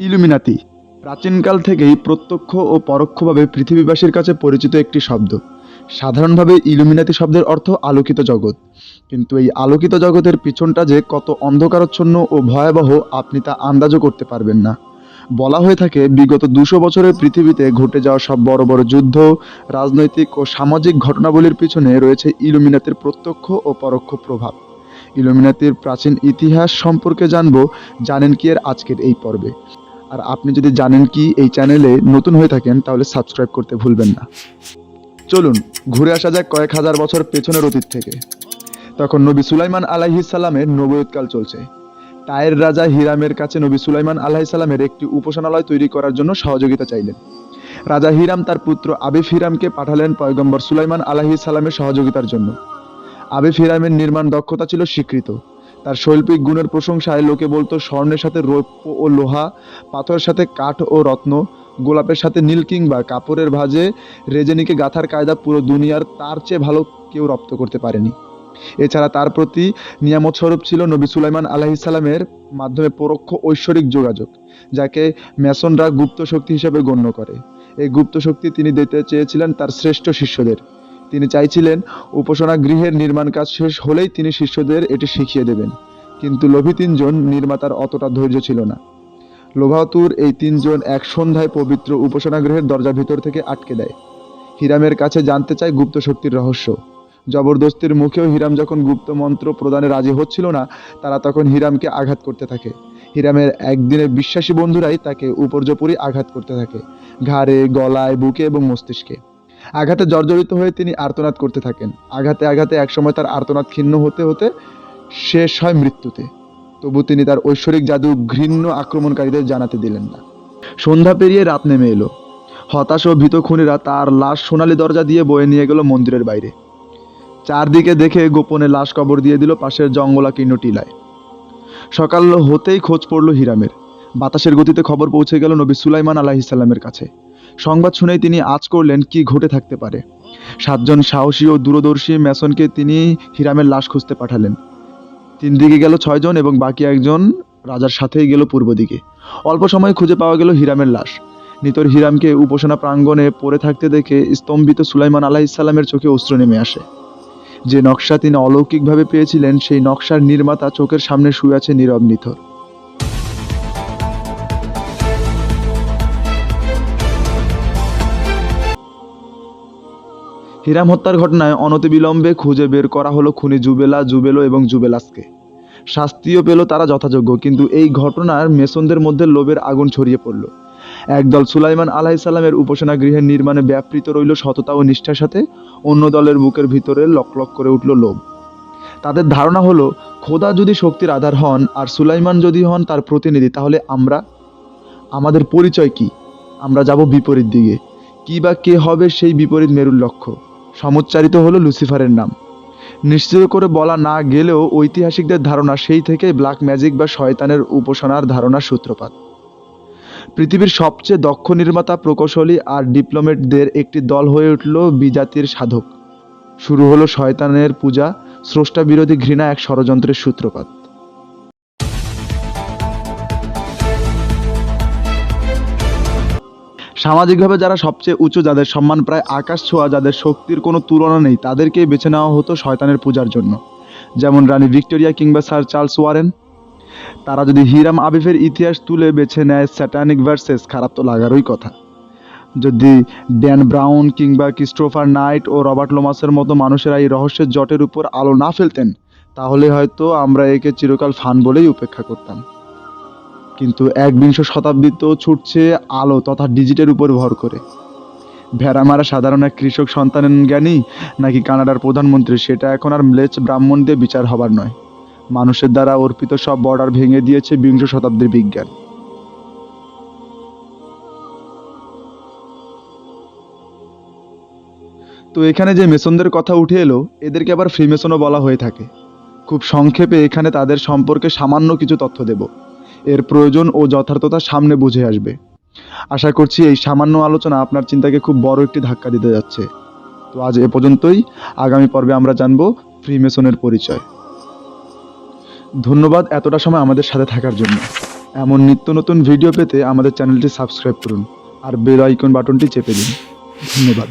Illuminati প্রাচীনকাল থেকেই প্রত্যক্ষ ও পরোক্ষভাবে পৃথিবীবাসীর কাছে পরিচিত একটি শব্দ। সাধারণভাবে ইলুমিনাতি শব্দের অর্থ আলোকিত জগৎ, কিন্তু এই আলোকিত জগতের পিছনটা যে কত অন্ধকারাচ্ছন্ন ও ভয়াবহ আপনি তা আন্দাজও করতে পারবেন না। বলা হয়ে থাকে বিগত 200 বছরের পৃথিবীতে ঘটে যাওয়া সব বড় বড় যুদ্ধ, রাজনৈতিক ও সামাজিক ঘটনাবলীর পিছনে রয়েছে ইলুমিনাতির প্রত্যক্ষ ও পরোক্ষ প্রভাব। ইলুমিনাতির প্রাচীন ইতিহাস সম্পর্কে জানেন কি এর আজকের এই পর্বে। আর আপনি যদি জানেন কি এই চ্যানেলে নতুন হয়ে থাকেন তাহলে সাবস্ক্রাইব করতে ভুলবেন না। চলুন ঘুরে আসা যাক কয়েক হাজার বছর পেছনের অতীত থেকে। তখন নবী সুলাইমান আলাইহিস সালামের নবুয়তকাল চলছে। টায়ের রাজা হিরামের কাছে নবী সুলাইমান আলাইহিস সালামের একটি উপাসনালয় তৈরি করার জন্য সহযোগিতা চাইলেন। রাজা হিরাম তার পুত্র আবিফ হিরামকে পাঠালেন পয়গম্বর সুলাইমান আলাইহিস সালামের সহযোগিতার জন্য। আবিফ হিরামের নির্মাণ দক্ষতা ছিল স্বীকৃত। তার শৈল্পিক গুণের প্রশংসায় লোকে বলতো স্বর্ণের সাথে রৌপ্য ও লোহা, পাথরের সাথে কাঠ ও রত্ন, গোলাপের সাথে নীল কিংবা কাপড়ের ভাঁজে রেজেনিকে গাঁথার কায়দা পুরো দুনিয়ার তার চেয়ে ভালো কেউ রপ্ত করতে পারেনি। এছাড়া তার প্রতি নিয়ামত স্বরূপ ছিল নবী সুলাইমান আলাইহিস সালামের মাধ্যমে পরোক্ষ ঐশ্বরিক যোগাযোগ, যাকে ম্যাসনরা গুপ্ত শক্তি হিসেবে গণ্য করে। এই গুপ্ত শক্তি তিনি দিতে চেয়েছিলেন তার শ্রেষ্ঠ শিষ্যদের। তিনি চাইছিলেন উপাসনা গৃহের নির্মাণ কাজ শেষ হলেই তিনি শিষ্যদের এটি শিখিয়ে দেবেন। কিন্তু লোভী তিনজন নির্মাতার অতটা ধৈর্য ছিল না। লোভাতুর এই তিনজন এক সন্ধ্যায় পবিত্র উপাসনা গৃহের দরজা ভিতর থেকে আটকে দেয়। হিরামের কাছে জানতে চায় গুপ্ত শক্তির রহস্য। জবরদস্তির মুখেও হিরাম যখন গুপ্ত মন্ত্র প্রদানে রাজি হচ্ছিল না, তারা তখন হিরামকে আঘাত করতে থাকে। হিরামের একদিনের বিশ্বাসী বন্ধুরাই তাকে উপর্যুপরি আঘাত করতে থাকে, ঘাড়ে, গলায়, বুকে এবং মস্তিষ্কে। আঘাতে জর্জরিত হয়ে তিনি আর্তনাদ করতে থাকেন। আঘাতে আঘাতে একসময় তার আর্তনাদ ক্ষীণ হতে হতে শেষ হয় মৃত্যুতে। তবু তিনি তার ঐশ্বরিক জাদু ঘৃণ্য আক্রমণকারীদের জানাতে দিলেন না। সন্ধ্যা পেরিয়ে রাত নেমে এলো। হতাশ ও ভীত খুনিরা তার লাশ সোনালী দরজা দিয়ে বয়ে নিয়ে গেল মন্দিরের বাইরে। চারদিকে দেখে গোপনে লাশ কবর দিয়ে দিল পাশের জঙ্গলাকীর্ণ টিলায়। সকাল হতেই খোঁজ পড়ল হিরামের। বাতাসের গতিতে খবর পৌঁছে গেল নবী সুলাইমান আলাইহিস সালামের কাছে। সংবাদ শুনেই তিনি আঁচ করলেন কি ঘটে থাকতে পারে। 7 জন সাহসী ও দূরদর্শী ম্যাসনকে তিনি হিরামের লাশ খুঁজতে পাঠালেন। 3 দিকে গেল 6 জন এবং বাকি একজন রাজার সাথেই গেল পূর্ব দিকে। অল্প সময়ে খুঁজে পাওয়া গেল হিরামের লাশ। নিতর হিরামকে উপাসনা প্রাঙ্গণে পড়ে থাকতে দেখে স্তম্ভিত সুলাইমান আলাইহিস সালামের চোখে অশ্রু নেমে আসে। যে নকশা তিনি অলৌকিকভাবে পেয়েছিলেন সেই নকশার নির্মাতা চোখের সামনে শুয়ে আছে নীরব নিথর। হিরাম হত্যার ঘটনায় অনতিবিলম্বে খুঁজে বের করা হলো খুনি জুবেলো এবং জুবেলাসকে। শাস্তিও পেল তারা যথাযোগ্য, কিন্তু এই ঘটনার মেসনদের মধ্যে লোভের আগুন ছড়িয়ে পড়ল। একদল সুলাইমান আলাইহিস সালামের উপাসনা গৃহের নির্মাণে ব্যাপৃত রইল সততা ও নিষ্ঠার সাথে, অন্য দলের বুকের ভিতরে লকলক করে উঠল লোভ। তাদের ধারণা হলো খোদা যদি শক্তির আধার হন আর সুলাইমান যদি হন তার প্রতিনিধি, তাহলে আমাদের পরিচয় কি? আমরা যাব বিপরীত দিকে। কি বা কে হবে সেই বিপরীত মেরুর লক্ষ্য? সমুচ্চারিত হলো লুসিফারের নাম। নিশ্চিত করে বলা না গেলেও ঐতিহাসিকদের ধারণা সেই থেকে ব্ল্যাক ম্যাজিক বা শয়তানের উপাসনার ধারণার সূত্রপাত। পৃথিবীর সবচেয়ে দক্ষ নির্মাতা, প্রকৌশলী আর ডিপ্লোমেটদের একটি দল হয়ে উঠল বিজাতির সাধক। শুরু হলো শয়তানের পূজা, স্রষ্টা বিরোধী ঘৃণা, এক ষড়যন্ত্রের সূত্রপাত। সামাজিকভাবে যারা সবচেয়ে উঁচু, যাদের সম্মান প্রায় আকাশ ছোঁয়া, যাদের শক্তির কোনো তুলনা নেই, তাদেরকেই বেছে নেওয়া হতো শয়তানের পূজার জন্য। যেমন রানী ভিক্টোরিয়া কিংবা স্যার চার্লস ওয়ারেন। তারা যদি হিরাম আবিফের ইতিহাস তুলে বেছে নেয় স্যাটানিক ভার্সেস, খারাপ তো লাগারই কথা। যদি ড্যান ব্রাউন কিংবা ক্রিস্টোফার নাইট ও রবার্ট লোমাসের মতো মানুষেরা এই রহস্যের জটের উপর আলো না ফেলতেন, তাহলে হয়তো আমরা একে চিরকাল ফান বলেই উপেক্ষা করতাম। কিন্তু 21 শতাব্দীতেও ছুটছে আলো তথা ডিজিটের উপর ভর করে। ভেড়া মারা সাধারণ এক কৃষক সন্তানের জ্ঞানী নাকি কানাডার প্রধানমন্ত্রী, সেটা এখন আর ম্লেচ্ছ ব্রাহ্মণ দিয়ে বিচার হবার নয়। মানুষের দ্বারা অর্পিত সব বর্ডার ভেঙে দিয়েছে 20 শতাব্দীর বিজ্ঞান। তো এখানে যে মেসনদের কথা উঠে এলো, এদেরকে আবার ফ্রিমেসনও বলা হয়ে থাকে। খুব সংক্ষেপে এখানে তাদের সম্পর্কে সামান্য কিছু তথ্য দেব। এর প্রয়োজন ও যথার্থতা সামনে বুঝে আসবে। আশা করছি এই সামান্য আলোচনা আপনার চিন্তাকে খুব বড় একটি ধাক্কা দিতে যাচ্ছে। তো আজ এ পর্যন্তই। আগামী পর্বে আমরা জানব ফ্রিমেসনের পরিচয়। ধন্যবাদ এতটা সময় আমাদের সাথে থাকার জন্য। এমন নিত্য নতুন ভিডিও পেতে আমাদের চ্যানেলটি সাবস্ক্রাইব করুন আর বেল আইকন বাটনটি চেপে দিন। ধন্যবাদ।